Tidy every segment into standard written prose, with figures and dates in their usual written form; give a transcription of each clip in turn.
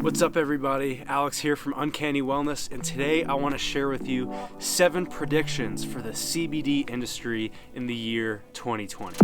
What's up, everybody? Alex here from Uncanny Wellness, and today I want to share with you 7 predictions for the CBD industry in the year 2020.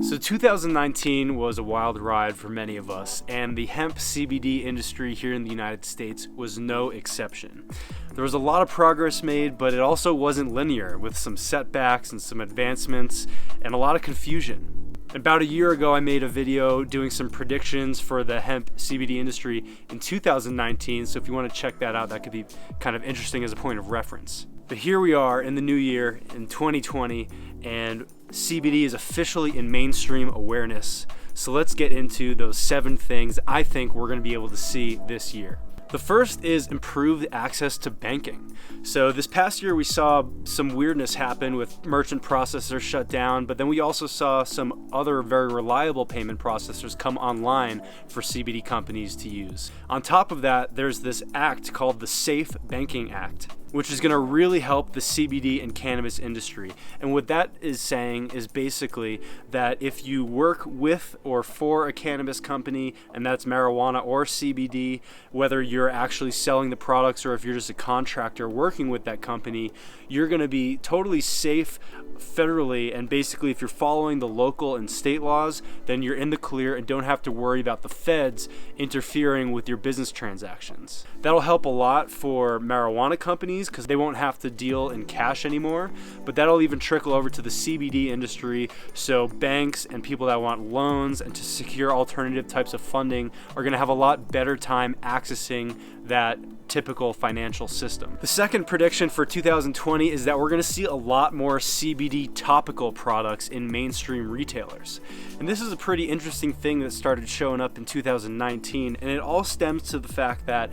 So 2019 was a wild ride for many of us, and the hemp CBD industry here in the United States was no exception. There was a lot of progress made, but it also wasn't linear, with some setbacks and some advancements and a lot of confusion. About a year ago, I made a video doing some predictions for the hemp CBD industry in 2019, so if you want to check that out, that could be kind of interesting as a point of reference. But here we are in the new year, in 2020, and CBD is officially in mainstream awareness. So let's get into those 7 things I think we're going to be able to see this year. The first is improved access to banking. So this past year we saw some weirdness happen with merchant processors shut down, but then we also saw some other very reliable payment processors come online for CBD companies to use. On top of that, there's this act called the Safe Banking Act, which is going to really help the CBD and cannabis industry. And what that is saying is basically that if you work with or for a cannabis company, and that's marijuana or CBD, whether you're actually selling the products or if you're just a contractor working with that company, you're going to be totally safe federally, and basically if you're following the local and state laws, then you're in the clear and don't have to worry about the feds interfering with your business transactions. That'll help a lot for marijuana companies because they won't have to deal in cash anymore, but that'll even trickle over to the CBD industry, so banks and people that want loans and to secure alternative types of funding are going to have a lot better time accessing that typical financial system. The second prediction for 2020 is that we're going to see a lot more CBD topical products in mainstream retailers. And this is a pretty interesting thing that started showing up in 2019, and it all stems to the fact that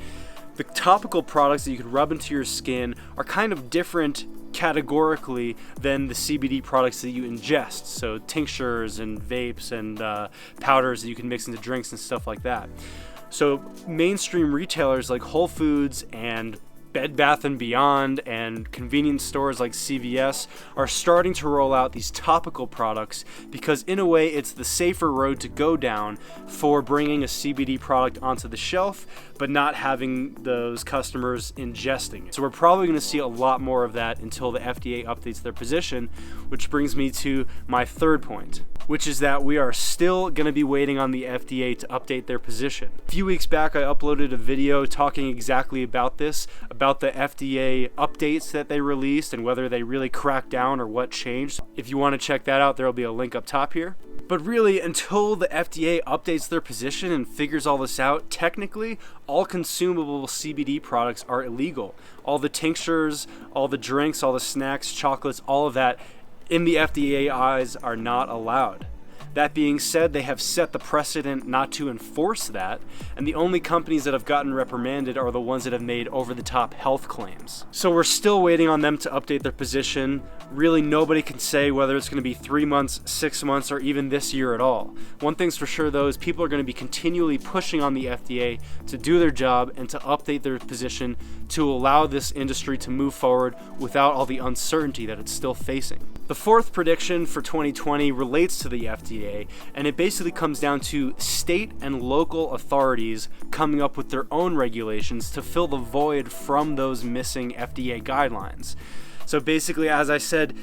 the topical products that you could rub into your skin are kind of different categorically than the CBD products that you ingest, so tinctures and vapes and powders that you can mix into drinks and stuff like that. So mainstream retailers like Whole Foods and Bed Bath & Beyond and convenience stores like CVS are starting to roll out these topical products because in a way it's the safer road to go down for bringing a CBD product onto the shelf but not having those customers ingesting it. So we're probably going to see a lot more of that until the FDA updates their position, which brings me to my third point, which is that we are still going to be waiting on the FDA to update their position. A few weeks back, I uploaded a video talking exactly about this, about the FDA updates that they released and whether they really cracked down or what changed. If you want to check that out, there will be a link up top here. But really, until the FDA updates their position and figures all this out, technically, all consumable CBD products are illegal. All the tinctures, all the drinks, all the snacks, chocolates, all of that, in the FDA eyes, are not allowed. That being said, they have set the precedent not to enforce that, and the only companies that have gotten reprimanded are the ones that have made over-the-top health claims. So we're still waiting on them to update their position. Really, nobody can say whether it's going to be 3 months, 6 months, or even this year at all. One thing's for sure, though, is people are going to be continually pushing on the FDA to do their job and to update their position to allow this industry to move forward without all the uncertainty that it's still facing. The fourth prediction for 2020 relates to the FDA, and it basically comes down to state and local authorities coming up with their own regulations to fill the void from those missing FDA guidelines. So basically, as I said,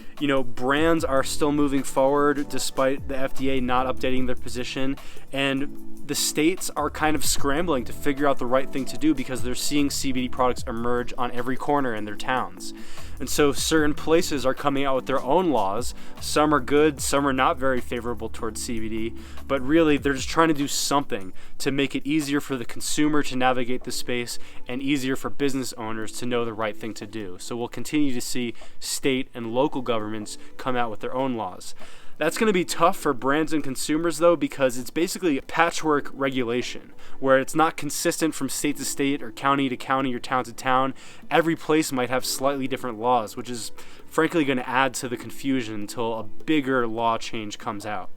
brands are still moving forward despite the FDA not updating their position, and the states are kind of scrambling to figure out the right thing to do because they're seeing CBD products emerge on every corner in their towns. And so certain places are coming out with their own laws. Some are good, some are not very favorable towards CBD, but really they're just trying to do something to make it easier for the consumer to navigate the space and easier for business owners to know the right thing to do. So we'll continue to see state and local governments come out with their own laws. That's going to be tough for brands and consumers, though, because it's basically a patchwork regulation where it's not consistent from state to state or county to county or town to town. Every place might have slightly different laws, which is frankly going to add to the confusion until a bigger law change comes out.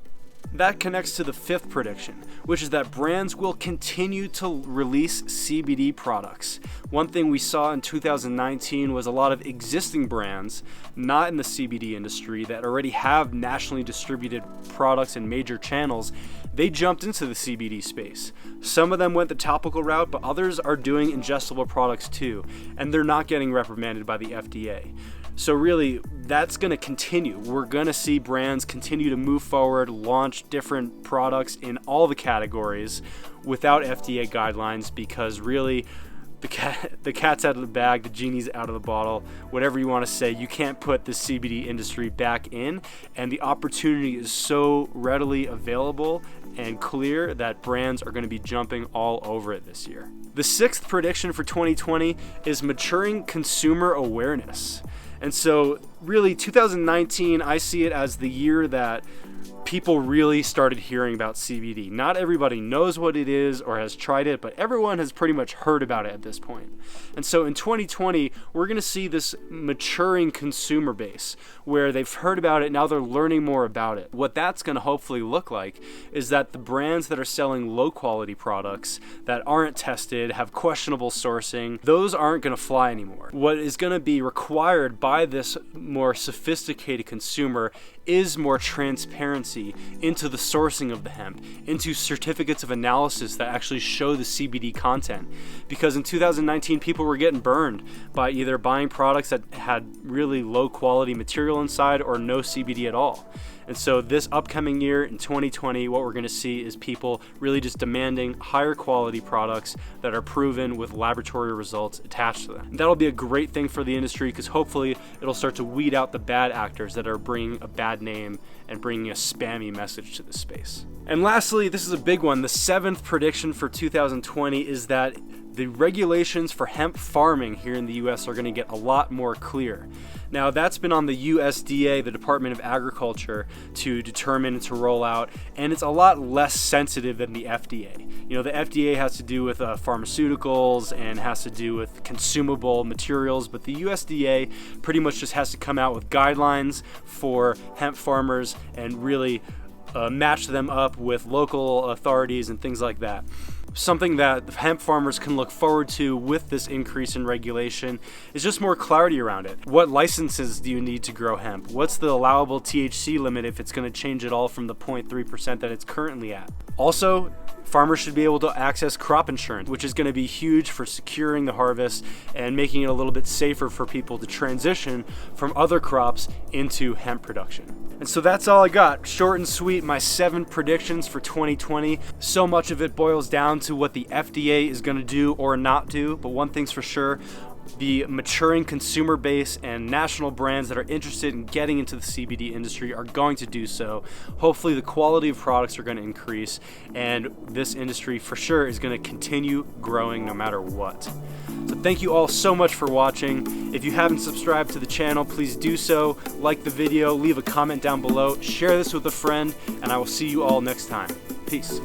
That connects to the fifth prediction, which is that brands will continue to release CBD products. One thing we saw in 2019 was a lot of existing brands, not in the CBD industry, that already have nationally distributed products in major channels. They jumped into the CBD space. Some of them went the topical route, but others are doing ingestible products too, and they're not getting reprimanded by the FDA. So really, that's going to continue. We're going to see brands continue to move forward, launch different products in all the categories without FDA guidelines, because really, the cat's out of the bag, the genie's out of the bottle, whatever you want to say. You can't put the CBD industry back in, and the opportunity is so readily available and clear that brands are going to be jumping all over it this year. The sixth prediction for 2020 is maturing consumer awareness. And so really 2019, I see it as the year that people really started hearing about CBD. Not everybody knows what it is or has tried it, but everyone has pretty much heard about it at this point. And so in 2020, we're going to see this maturing consumer base where they've heard about it, now they're learning more about it. What that's going to hopefully look like is that the brands that are selling low quality products that aren't tested, have questionable sourcing, those aren't going to fly anymore. What is going to be required by this more sophisticated consumer is more transparency into the sourcing of the hemp, into certificates of analysis that actually show the CBD content. Because in 2019, people were getting burned by either buying products that had really low quality material inside or no CBD at all. And so this upcoming year in 2020, what we're going to see is people really just demanding higher quality products that are proven with laboratory results attached to them. And that'll be a great thing for the industry, because hopefully it'll start to weed out the bad actors that are bringing a bad name and bringing a spammy message to the space. And lastly, this is a big one. The seventh prediction for 2020 is that the regulations for hemp farming here in the US are going to get a lot more clear. Now, that's been on the USDA, the Department of Agriculture, to determine and to roll out, and it's a lot less sensitive than the FDA. You know, the FDA has to do with pharmaceuticals and has to do with consumable materials, but the USDA pretty much just has to come out with guidelines for hemp farmers and really match them up with local authorities and things like that. Something that hemp farmers can look forward to with this increase in regulation is just more clarity around it. What licenses do you need to grow hemp? What's the allowable THC limit if it's going to change at all from the 0.3% that it's currently at? Also, farmers should be able to access crop insurance, which is going to be huge for securing the harvest and making it a little bit safer for people to transition from other crops into hemp production. And so that's all I got. Short and sweet, my 7 predictions for 2020. So much of it boils down to what the FDA is going to do or not do, but one thing's for sure, the maturing consumer base and national brands that are interested in getting into the CBD industry are going to do so. Hopefully the quality of products are going to increase, and this industry for sure is going to continue growing no matter what. So thank you all so much for watching. If you haven't subscribed to the channel, please do so. Like the video, leave a comment down below, share this with a friend, and I will see you all next time. Peace.